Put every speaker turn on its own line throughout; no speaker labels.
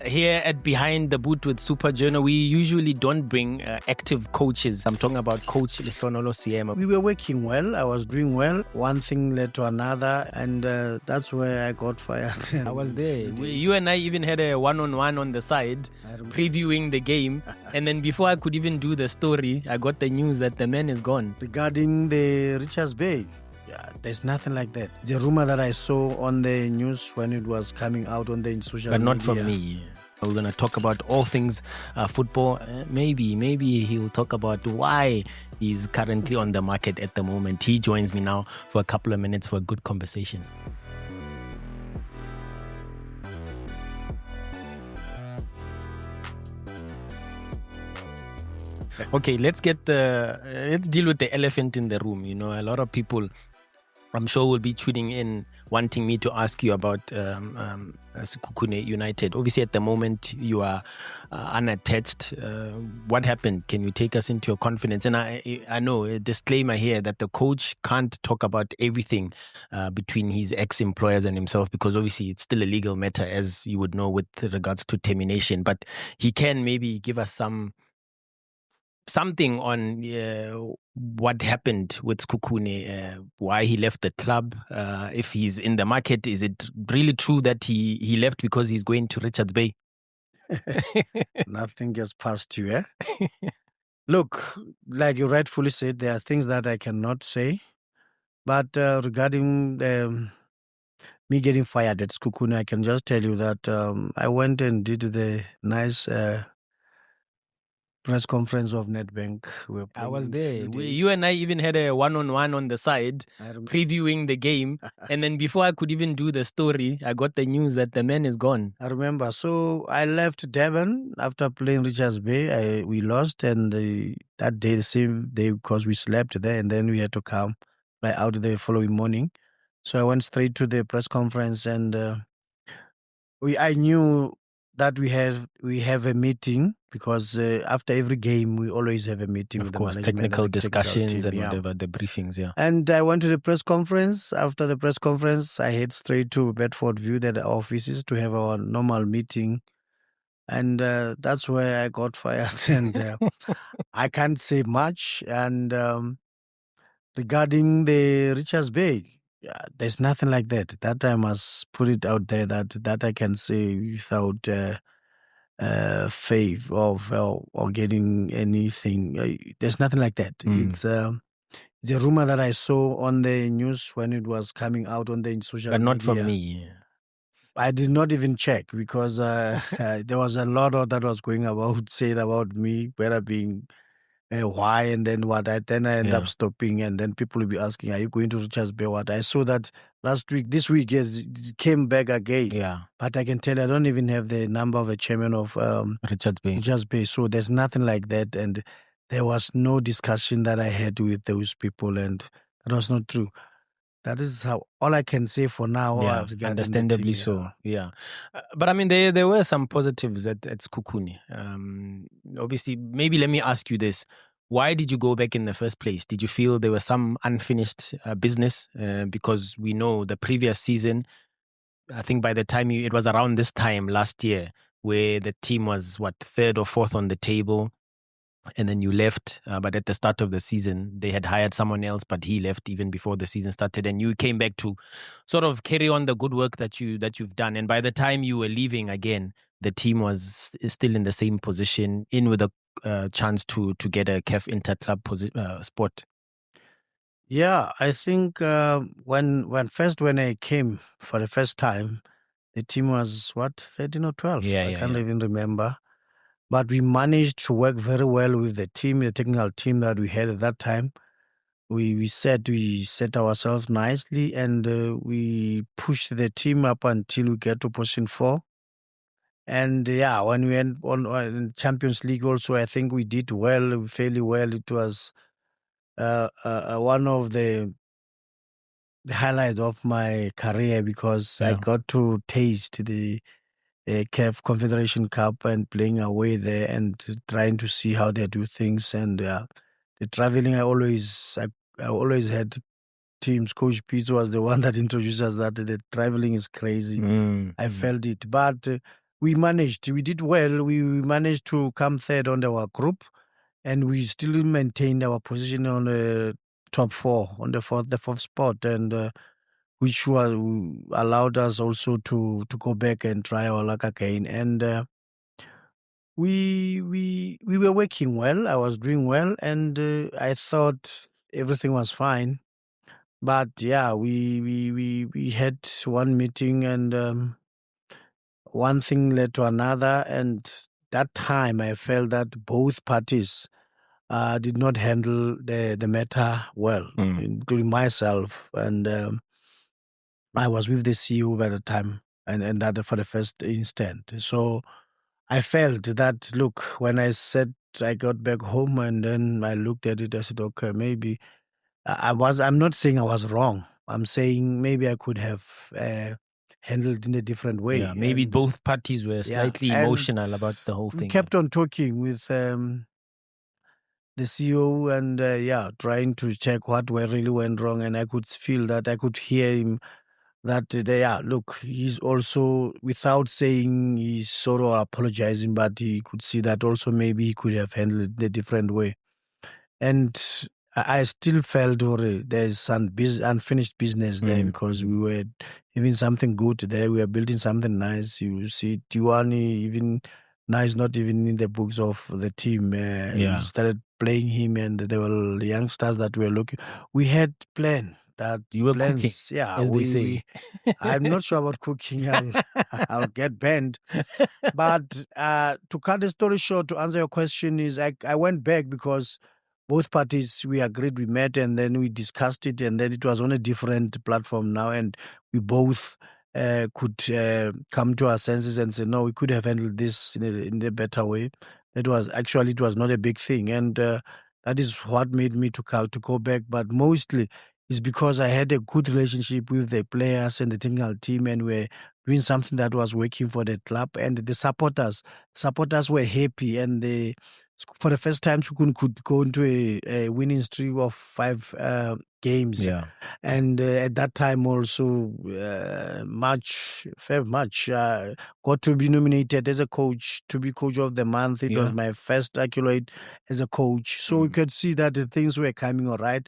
Here at Behind the Boot with Super Journal, we usually don't bring active coaches. I'm talking about Coach Lehlohonolo Seema.
We were working well. I was doing well. One thing led to another, and that's where I got fired.
I was there. You and I even had a one-on-one on the side, previewing the game. And then before I could even do the story, I got the news that the man is gone.
Regarding the Richards Bay, there's nothing like that. The rumor that I saw on the news when it was coming out on the social media.
But not from me. We're going to talk about all things football. Maybe he'll talk about why he's currently on the market at the moment. He joins me now for a couple of minutes for a good conversation. Okay, let's deal with the elephant in the room. You know, a lot of people, I'm sure, will be tuning in wanting me to ask you about Sekhukhune United. Obviously, at the moment, you are unattached. What happened? Can you take us into your confidence? And I know a disclaimer here that the coach can't talk about everything between his ex-employers and himself, because obviously it's still a legal matter, as you would know, with regards to termination. But he can maybe give us something on what happened with Sekhukhune, why he left the club, if he's in the market. Is it really true that he left because he's going to Richards Bay?
Nothing gets past you, eh? Look, like you rightfully said, there are things that I cannot say. But regarding me getting fired at Sekhukhune, I can just tell you that I went and did the nice press conference of Nedbank.
I was there. You and I even had a one-on-one on the side, previewing the game. And then before I could even do the story, I got the news that the man is gone.
I remember. So I left Durban after playing Richards Bay. We lost, and that day, the same day, because we slept there, and then we had to come out the following morning. So I went straight to the press conference, and I knew that we have a meeting, because after every game we always have a meeting with the management,
technical discussions and whatever, the briefings.
And I went to the press conference. After the press conference, I head straight to Bedford View, the offices, to have our normal meeting, and that's where I got fired. And I can't say much. And regarding the Richards Bay, there's nothing like that. That I must put it out there, that I can say without faith or getting anything. There's nothing like that. It's the rumor that I saw on the news when it was coming out on the social media.
But not from me.
I did not even check, because there was a lot of that was said about me, whether being why and then what. Then I end up stopping, and then people will be asking, are you going to Richards Bay? What? I saw that this week, it came back again.
Yeah.
But I can tell you, I don't even have the number of the chairman of Richards Bay. So there's nothing like that. And there was no discussion that I had with those people, and that was not true. That is all I can say for now.
Yeah, understandably so. Yeah. But I mean, there were some positives at Sekhukhune. Obviously, maybe let me ask you this. Why did you go back in the first place? Did you feel there was some unfinished business? Because we know the previous season, I think by the time it was around this time last year, where the team was, third or fourth on the table. And then you left, but at the start of the season, they had hired someone else, but he left even before the season started. And you came back to sort of carry on the good work that you've done. And by the time you were leaving again, the team was still in the same position, in with a chance to get a CAF Interclub spot.
Yeah, I think when I came for the first time, the team was 13 or 12. I can't even remember. But we managed to work very well with the technical team that we had at that time. We set ourselves nicely, and we pushed the team up until we get to position 4. And when we went on Champions League also, I think we did well, fairly well. It was one of the highlights of my career, because I got to taste the CAF Confederation Cup and playing away there and trying to see how they do things. And the traveling, I always had teams. Coach Pete was the one that introduced us that the traveling is crazy. I felt it. But we did well. We managed to come third on our group, and we still maintained our position on the top four, on the fourth spot, and which was allowed us also to go back and try our luck again. And we were working well. I was doing well, and I thought everything was fine. But yeah, we had one meeting, and one thing led to another, and that time I felt that both parties did not handle the matter well, including myself, and I was with the CEO by the time, and that for the first instant. So I felt that, look, when I got back home and then I looked at it, I said, okay, maybe I'm not saying I was wrong. I'm saying maybe I could have handled in a different way.
Yeah, maybe both parties were slightly emotional about the whole thing.
We kept on talking with the CEO and trying to check what really went wrong. And I could feel that, I could hear him that look, he's also, without saying he's sort of apologizing, but he could see that also maybe he could have handled it a different way. And I still felt there's some unfinished business there, because we were having something good there. We were building something nice. You see, Tiwani, even now is not even in the books of the team. We started playing him, and there were youngsters that were looking. We had planned that.
You were
plans,
cooking,
yeah,
as they say.
I'm not sure about cooking. I'll get banned. But to cut the story short, to answer your question, is I went back because both parties, we agreed, we met, and then we discussed it, and then it was on a different platform now, and we both could come to our senses and say, no, we could have handled this in a better way. It was not a big thing, and that is what made me to go back. But mostly is because I had a good relationship with the players and the technical team, and we're doing something that was working for the club, and the supporters were happy, and for the first time, Sekhukhune could go into a winning streak of 5 games.
Yeah.
And at that time also, Feb March, got to be nominated as a coach, to be coach of the month. It was my first accolade as a coach. So we could see that the things were coming all right.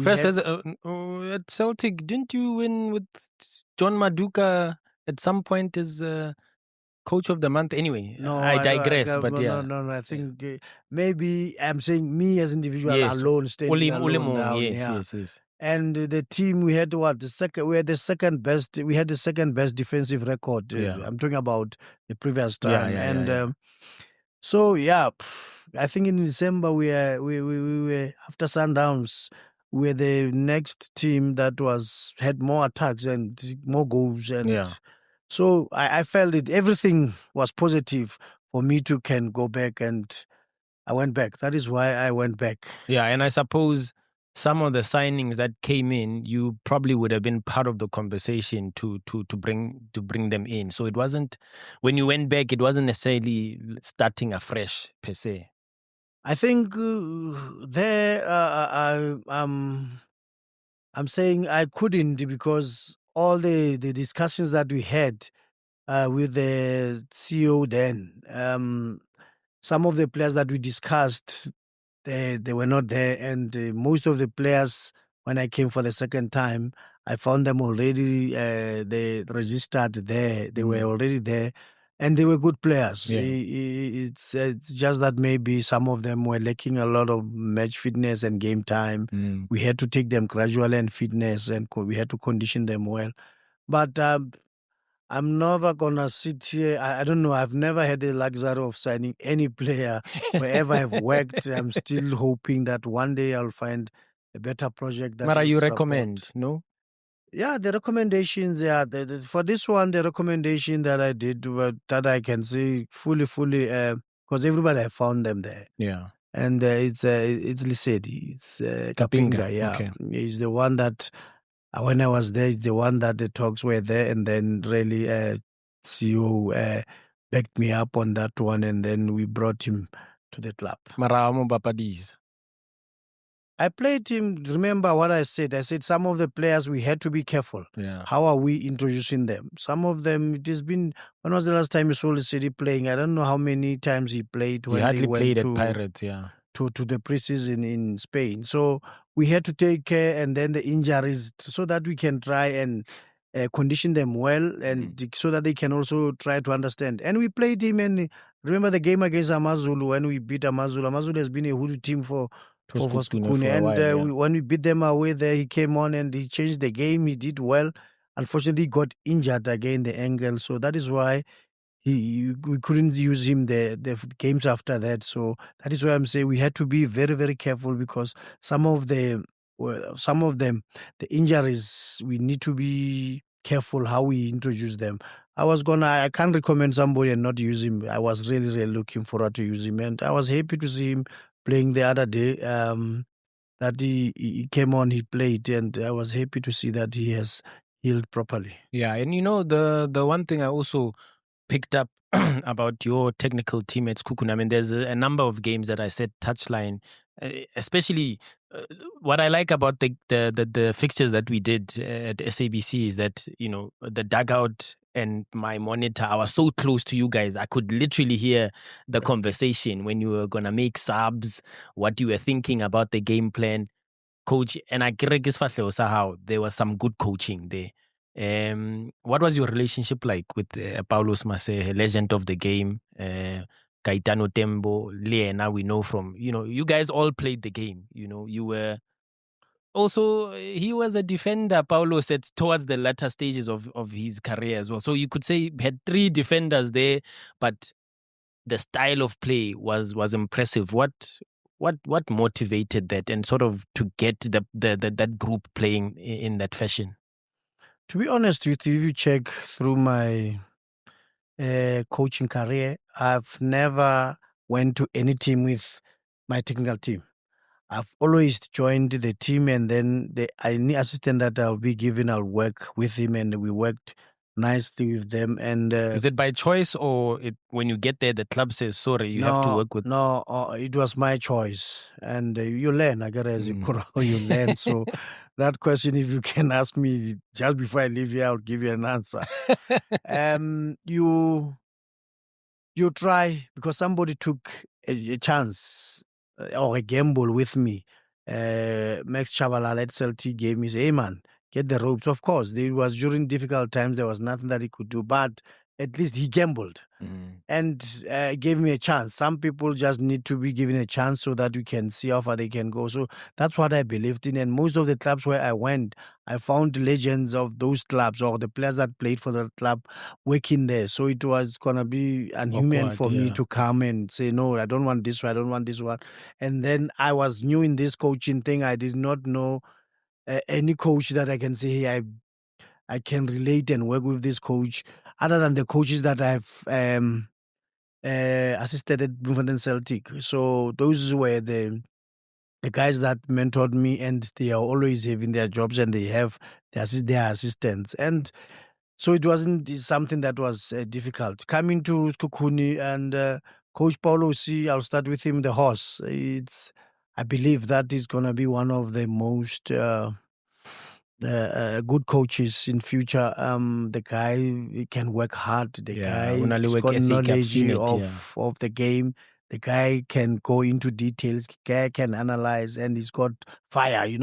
First, at Celtic, didn't you win with John Maduka at some point as coach of the month? Anyway,
no,
I digress.
No. I think maybe I'm saying me as individual alone, standing alone down.
Yes.
And the team, we had what? We had the second best. We had the second best defensive record. I'm talking about the previous time. So I think in December we were after Sundowns. We were the next team that had more attacks and more goals, and so I felt it. Everything was positive for me to can go back, and I went back. That is why I went back.
Yeah, and I suppose some of the signings that came in, you probably would have been part of the conversation to bring them in. So it wasn't, when you went back, it wasn't necessarily starting afresh per se.
I think I'm saying I couldn't, because all the discussions that we had with the CEO then, some of the players that we discussed, they were not there, and most of the players, when I came for the second time, I found them already, they registered there, they were already there, and they were good players. It's just that maybe some of them were lacking a lot of match fitness and game time. We had to take them gradually and fitness, and we had to condition them well. But I'm never gonna sit here. I don't know. I've never had the luxury of signing any player. Wherever I've worked, I'm still hoping that one day I'll find a better project that
Mara, you
support.
recommend, no?
Yeah, the recommendations. Yeah, for this one, the recommendation that I did, that I can say fully, because everybody have found them there.
Yeah,
and it's Lisedi. It's Kapinga. Yeah,
okay.
He's the one that. When I was there, the one that the talks were there, and then really CEO backed me up on that one, and then we brought him to the club.
Maramo Bapadis.
I played him. Remember what I said? I said some of the players we had to be careful.
Yeah.
How are we introducing them? Some of them, it has been. When was the last time you saw the city playing? I don't know how many times he played
He
when they
hardly
went
played
to
at Pirates, yeah.
to the preseason in Spain. So we had to take care, and then the injuries, so that we can try and condition them well, and so that they can also try to understand. And we played him, and remember the game against Amazulu when we beat Amazulu. Amazulu has been a good team for
Sekhukhune
Sekhukhune.
for a
And
while, yeah.
when we beat them away there, he came on and he changed the game. He did well. Unfortunately, he got injured again, the ankle. So that is why we couldn't use him the games after that. So that is why I'm saying we had to be very, very careful, because some of them, the injuries, we need to be careful how we introduce them. I can't recommend somebody and not use him. I was really, really looking forward to use him, and I was happy to see him playing the other day. That he came on, he played, and I was happy to see that he has healed properly.
Yeah, and the one thing I also picked up about your technical team at Sekhukhune, I mean, there's a number of games that I said touchline, especially what I like about the fixtures that we did at SABC is that, the dugout and my monitor, I was so close to you guys. I could literally hear the conversation when you were going to make subs, what you were thinking about the game plan. Coach, and I also how there was some good coaching there. What was your relationship like with Paulos Mase, legend of the game, Gaetano Tembo, Liena? We know from, you guys all played the game. You were also, he was a defender, Paulo said, towards the latter stages of his career as well. So you could say he had 3 defenders there, but the style of play was impressive. What motivated that, and sort of to get that group playing in that fashion?
To be honest with you, if you check through my coaching career, I've never went to any team with my technical team. I've always joined the team, and then any assistant that I'll be given, I'll work with him, and we worked nicely with them. And
is it by choice, or when you get there, the club says, sorry, you have to work with?
No, it was my choice, and you learn. I got as you grow, you learn. So that question, if you can ask me just before I leave here, I'll give you an answer. You try, because somebody took a chance or a gamble with me. Max Chabalala at Celtic gave me, say, hey man, get the ropes. Of course, it was during difficult times. There was nothing that he could do, but at least he gambled and gave me a chance. Some people just need to be given a chance so that you can see how far they can go. So that's what I believed in. And most of the clubs where I went, I found legends of those clubs or the players that played for the club working there. So it was going to be inhuman for me to come and say, no, I don't want this one, I don't want this one. And then I was new in this coaching thing. I did not know any coach that I can say, hey, I can relate and work with this coach, other than the coaches that I've assisted at Bloemfontein Celtic. So those were the guys that mentored me, and they are always having their jobs, and they have their assistants. And so it wasn't something that was difficult. Coming to Sekhukhune and Coach Paulo C, I'll start with him, the horse. I believe that is going to be one of the most good coaches in future. The guy, he can work hard. The guy has got knowledge of the game. The guy can go into details. The guy can analyze, and he's got fire. He's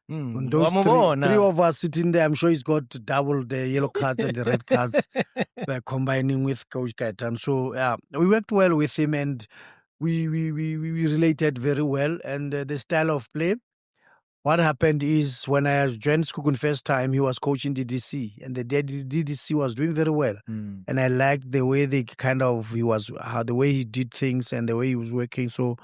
those three of us sitting there. I'm sure he's got double the yellow cards and the red cards by combining with Coach Gaetan. So yeah, we worked well with him, and we related very well. And the style of play. What happened is, when I joined Sekhukhune first time, he was coaching DDC, and the DDC was doing very well. And I liked the way the way he did things and the way he was working. So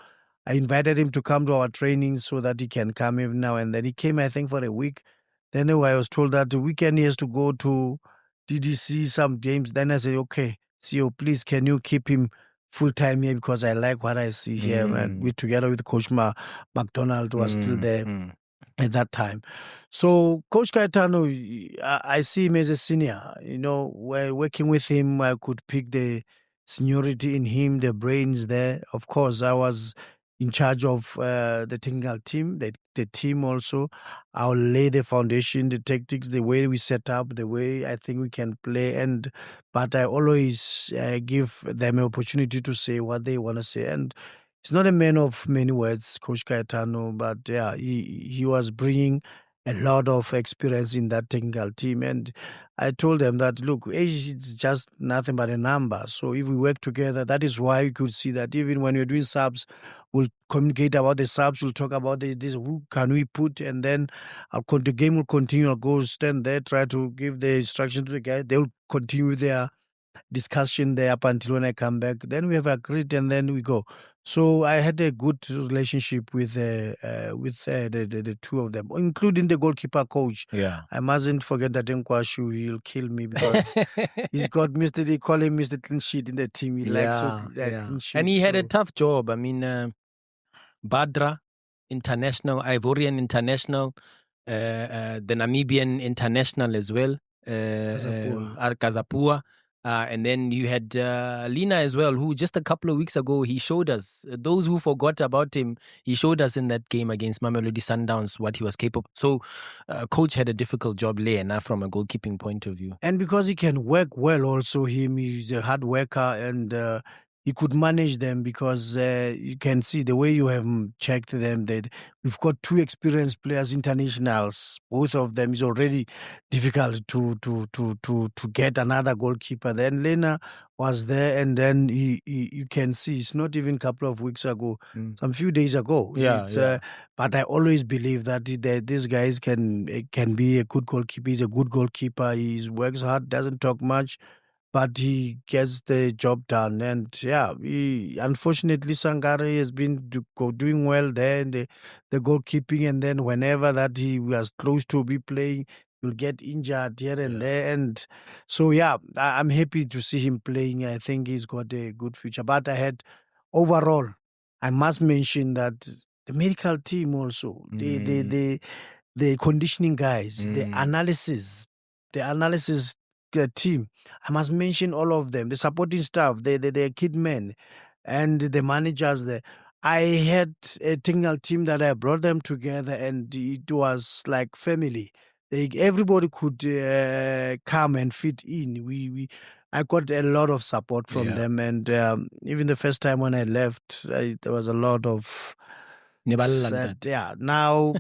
I invited him to come to our trainings so that he can come every now and then. He came, I think, for a week. Then I was told that the weekend he has to go to DDC some games. Then I said, okay, CEO, please, can you keep him full time here, because I like what I see here. And we, together with Coach McDonald, was still there at that time. So Coach Gaetano, I see him as a senior. While working with him, I could pick the seniority in him, the brains there. Of course, I was in charge of the technical team, the team also. I'll lay the foundation, the tactics, the way we set up, the way I think we can play. But I always give them an opportunity to say what they want to say. And he's not a man of many words, Coach Cayetano, but yeah, he was bringing a lot of experience in that technical team. And I told them that, look, age is just nothing but a number. So if we work together, that is why you could see that even when you're doing subs, we'll communicate about the subs, we'll talk about this, who can we put, and then the game will continue. I'll go stand there, try to give the instruction to the guy. They'll continue their discussion there up until when I come back. Then we have agreed, and then we go. So I had a good relationship with the two of them, including the goalkeeper coach.
Yeah,
I mustn't forget that Nkwashu. He'll kill me because he's got Mr. They call him Mr. Clean Sheet in the team. He likes clean sheet.
And he had a tough job. I mean, Badra international, Ivorian international, the Namibian international as well, Kazapua. And then you had Lina as well, who just a couple of weeks ago, he showed us, those who forgot about him, he showed us in that game against Mamelodi Sundowns what he was capable. So coach had a difficult job there from a goalkeeping point of view.
And because he can work well also, he's a hard worker, and he could manage them because you can see the way you have checked them, that we've got two experienced players, internationals. Both of them is already difficult to get another goalkeeper. Then Lena was there, and then you can see it's not even a couple of weeks ago, some few days ago. But I always believe that these guys can be a good goalkeeper. He's a good goalkeeper. He works hard, doesn't talk much, but he gets the job done. And unfortunately, Sangare has been doing well there in the goalkeeping. And then whenever that he was close to be playing, he'll get injured here and there. And so, I'm happy to see him playing. I think he's got a good future. But overall, I must mention that the medical team also, the conditioning guys, the analysis team. I must mention all of them, the supporting staff, the kid men, and the managers there. I had a technical team that I brought them together, and it was like family. Everybody could come and fit in. I got a lot of support from them, and even the first time when I left, there was a lot of now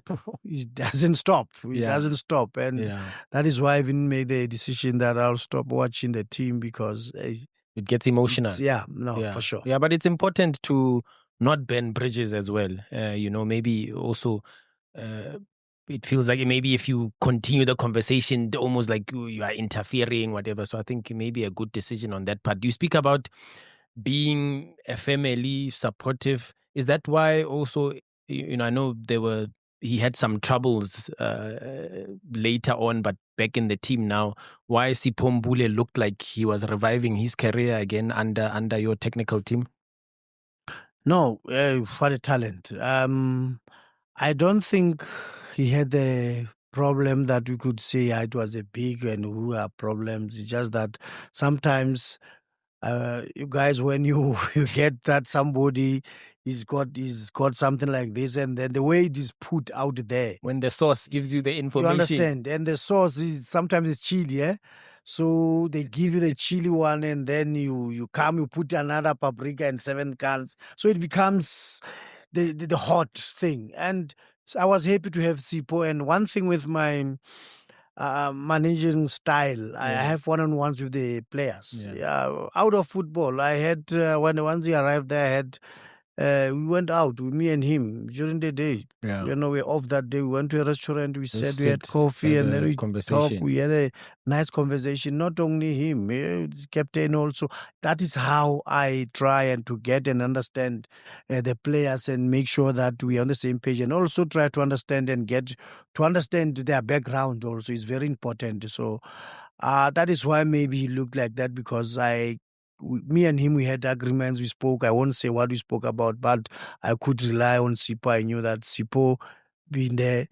it doesn't stop. It doesn't stop. And that is why I even made the decision that I'll stop watching the team because
it gets emotional.
For sure.
Yeah, but it's important to not burn bridges as well. Maybe also it feels like maybe if you continue the conversation, almost like you are interfering, whatever. So I think maybe a good decision on that part. You speak about being a family, supportive. Is that why also, I know he had some troubles later on, but back in the team now, why Sipho Mbule looked like he was reviving his career again under your technical team?
No, what a talent. I don't think he had the problem that we could say it was a big and who are problems. It's just that sometimes you guys, when you get that somebody he's got something like this, and then the way it is put out there,
when the source gives you the information,
you understand, and the source is sometimes it's chili, so they give you the chili one, and then you put another paprika and 7 cans, so it becomes the hot thing. And so I was happy to have Sipho. And one thing with my managing style, I have one-on-ones with the players. Out of football, I had once he arrived there, I had we went out with me and him during the day. We're off that day. We went to a restaurant. We said we had coffee, and then we talked. We had a nice conversation. Not only him, captain also. That is how I try and to get and understand the players and make sure that we are on the same page, and also try to understand and get to understand their background also is very important. So that is why maybe he looked like that, because me and him, we had agreements. We spoke. I won't say what we spoke about, but I could rely on Sipho. I knew that Sipho being there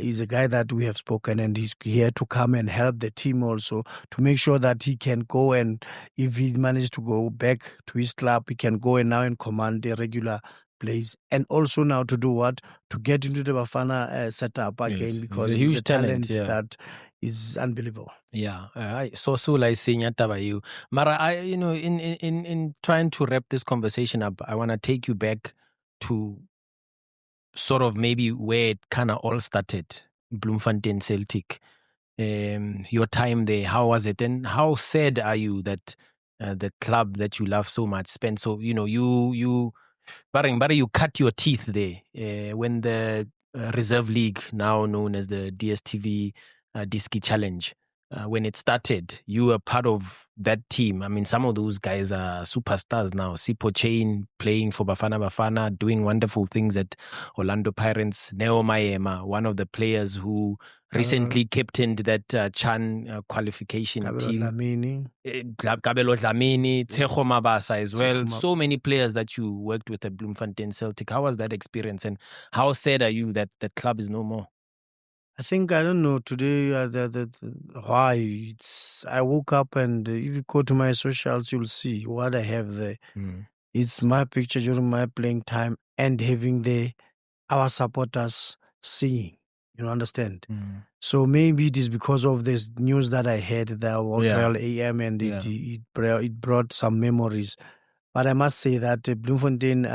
is a guy that we have spoken, and he's here to come and help the team also to make sure that he can go, and if he manages to go back to his club, he can go and now and command the regular place, and also now to do what? To get into the Bafana setup again, because
he's a
he's
huge
the talent
yeah.
that is unbelievable.
Yeah, so like saying you. Mara, in trying to wrap this conversation up, I want to take you back to sort of maybe where it kind of all started, Bloemfontein Celtic. Your time there, how was it, and how sad are you that the club that you love so much spent so you Barring, you cut your teeth there when the Reserve League, now known as the DSTV Diski Challenge, when it started, you were part of that team. I mean, some of those guys are superstars now. Sipo Chain playing for Bafana Bafana, doing wonderful things at Orlando Pirates. Neo Maema, one of the players who recently captained that Chan qualification team. Kabelo Dlamini, Tsecho Mabasa as well. So many players that you worked with at Bloemfontein Celtic. How was that experience, and how sad are you that the club is no more?
I think, I don't know today why. I woke up, and if you go to my socials, you'll see what I have there. It's my picture during my playing time and having our supporters singing. You understand? So maybe it is because of this news that I had that Royal AM, and it brought some memories. But I must say that Bloemfontein,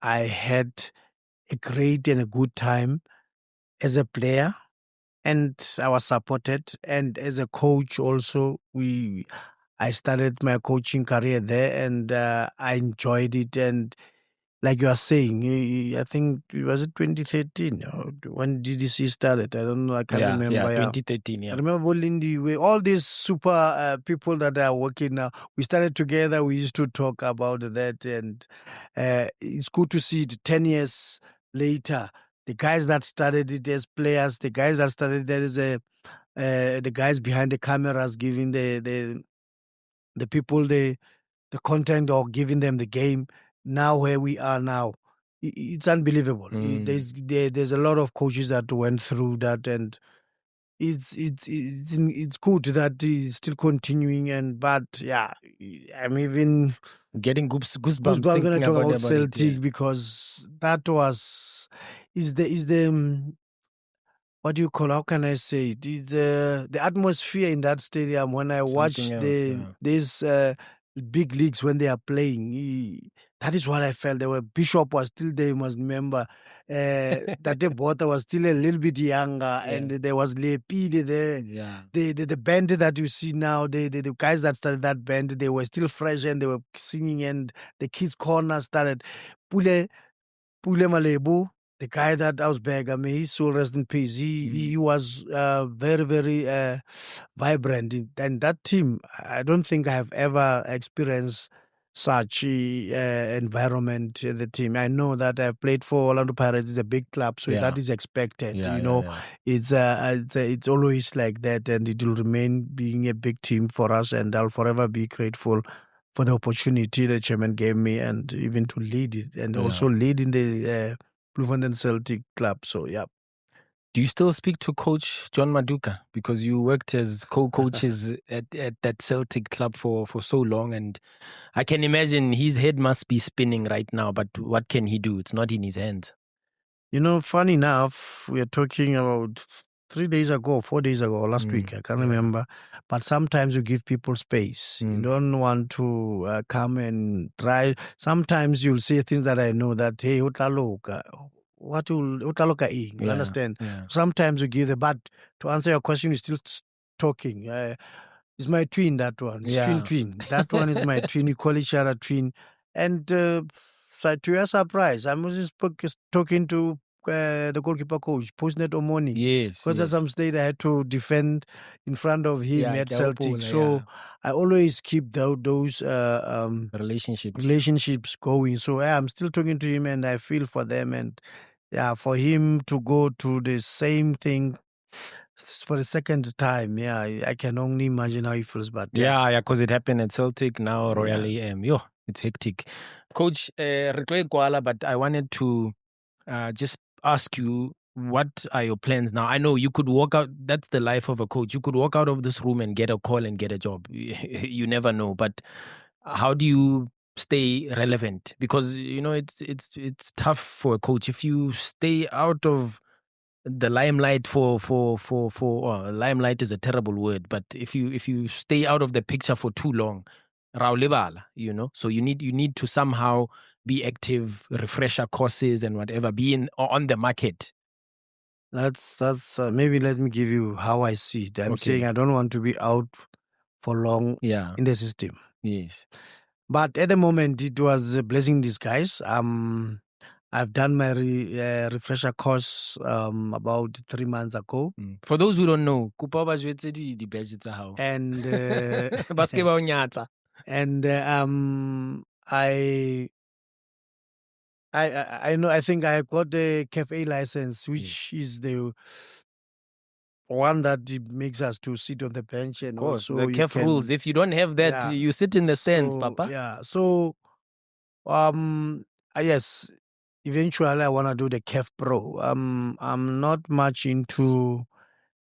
I had a great and a good time as a player, and I was supported, and as a coach also. I started my coaching career there, and I enjoyed it. And like you are saying, I think, was it 2013? Or when DDC started? I don't know. I can't remember.
Yeah, 2013. Yeah,
I remember all these super people that are working now. We started together. We used to talk about that, and it's good to see it 10 years later. The guys that started it as players, the guys that started there is the guys behind the cameras giving the people the content, or giving them the game. Now where we are now, it's unbelievable. There's a lot of coaches that went through that, and it's good that it's still continuing. But yeah, I'm even
getting goosebumps
when I
thinking
talk
about
Celtic, because that is the what do you call? How can I say it? It's the atmosphere in that stadium when I watch these big leagues when they are playing. That is what I felt. There were Bishop was still there. You must remember that Bota was still a little bit younger, and there was Lepile there. The band that you see now, the guys that started that band, they were still fresh, and they were singing, and the kids' corner started. Pule Malebu, the guy that I was begging, may his soul rest in peace. He was very, very vibrant. And that team, I don't think I have ever experienced such environment in the team. I know that I played for Orlando Pirates. It's a big club, so that is expected. It's always like that, and it will remain being a big team for us. And I'll forever be grateful for the opportunity the chairman gave me, and even to lead it, and also lead in the Bloemfontein Celtic club. So yeah.
Do you still speak to Coach John Maduka, because you worked as co-coaches at that Celtic club for so long, and I can imagine his head must be spinning right now, but what can he do? It's not in his hands.
Funny enough, we are talking about 3 days ago, 4 days ago, or last week, I can't remember. But sometimes you give people space. You don't want to come and try. Sometimes you'll say things that I know that, hey, utaloka, what will utaloka ing? You understand? Sometimes you give the, but to answer your question, you're still talking. It's my twin, that one. It's twin. That one is my twin. We call each other twin. And so to your surprise, I was talking to the goalkeeper coach, Postnet Omoni. Because at some stage I had to defend in front of him at Celtic. So I always keep those relationships going. So I'm still talking to him, and I feel for them. And for him to go to the same thing for the second time, I can only imagine how he feels. But
because it happened at Celtic, now Royal AM. It's hectic. Coach, but I wanted to just ask you, what are your plans now? I know you could walk out. That's the life of a coach. You could walk out of this room and get a call and get a job. You never know. But how do you stay relevant? Because it's tough for a coach if you stay out of the limelight for limelight is a terrible word, but if you stay out of the picture for too long, so you need to somehow be active, refresher courses and whatever, be on the market.
That's maybe let me give you how I see it. I'm saying I don't want to be out for long in the system.
Yes.
But at the moment, it was a blessing in disguise. I've done my refresher course about 3 months ago.
For those who don't know,
and I know. I think I got the CAFE license, which is the one that makes us to sit on the bench, and also
the CAF rules. If you don't have that, you sit in the stands, Papa.
Yeah. So, yes. Eventually, I want to do the CAF Pro. I'm not much into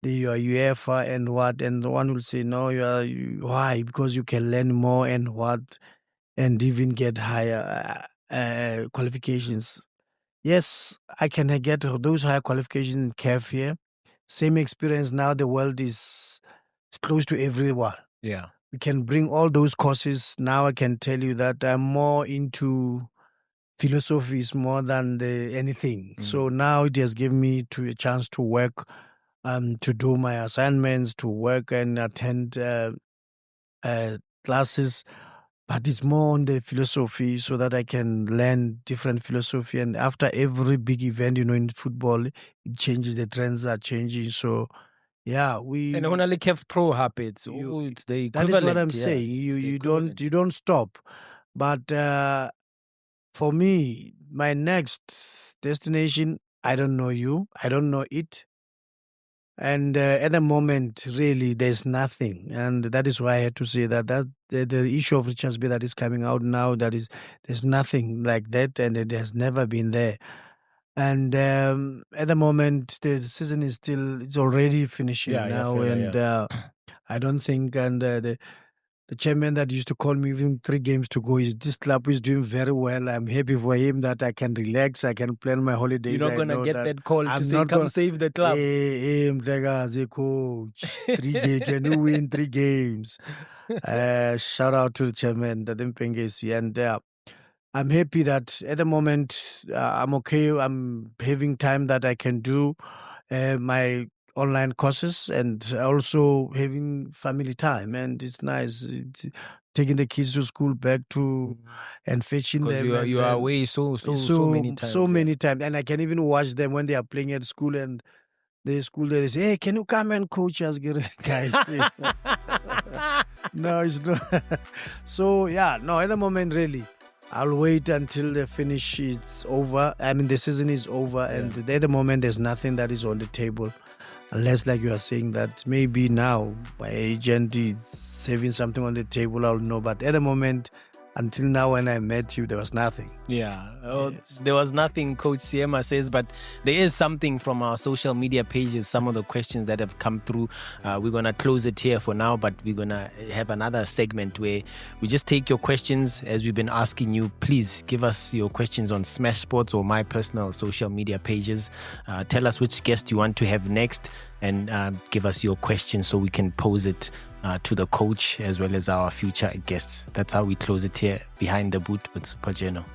the UEFA and what, and one will say no. Why? Because you can learn more and what, and even get higher qualifications. Yes, I can get those higher qualifications in CAF here. Same experience now. The world is close to everyone.
Yeah,
we can bring all those courses. Now I can tell you that I'm more into philosophies more than anything. So now it has given me a chance to work, to do my assignments, to work and attend classes. But it's more on the philosophy so that I can learn different philosophy. And after every big event, in football, it changes. The trends are changing. So, yeah,
and only CAF Pro happens. It's the equivalent.
That is what I'm saying. You don't stop. But for me, my next destination, I don't know you. I don't know it. And at the moment, really, there's nothing. And that is why I had to say that the issue of Richards Bay that is coming out now, there's nothing like that, and it has never been there. And at the moment, the season it's already finishing now. I don't think, and the chairman that used to call me even 3 games to go, this club is doing very well. I'm happy for him that I can relax. I can plan my holidays.
You're not going to get that call to say, come save the club.
Hey, coach, 3 games. Can you win 3 games? Shout out to the chairman, Pengesi. And I'm happy that at the moment, I'm okay. I'm having time that I can do my online courses and also having family time, and it's nice taking the kids to school back to and fetching them.
You are away so many times,
and I can even watch them when they are playing at school, and they say, hey, can you come and coach us, guys? No, it's not. So at the moment, really, I'll wait until the finish is over. I mean, the season is over, and at the moment, there's nothing that is on the table. Unless, like you are saying, that maybe now my agent is having something on the table, I'll know. But at the moment, until now, when I met you, there was nothing.
Yeah, there was nothing, Coach Seema says, but there is something from our social media pages, some of the questions that have come through. We're going to close it here for now, but we're going to have another segment where we just take your questions as we've been asking you. Please give us your questions on Smash Sports or my personal social media pages. Tell us which guest you want to have next, and give us your questions so we can pose it to the coach as well as our future guests. That's how we close it here, Behind the Boot with Super Geno.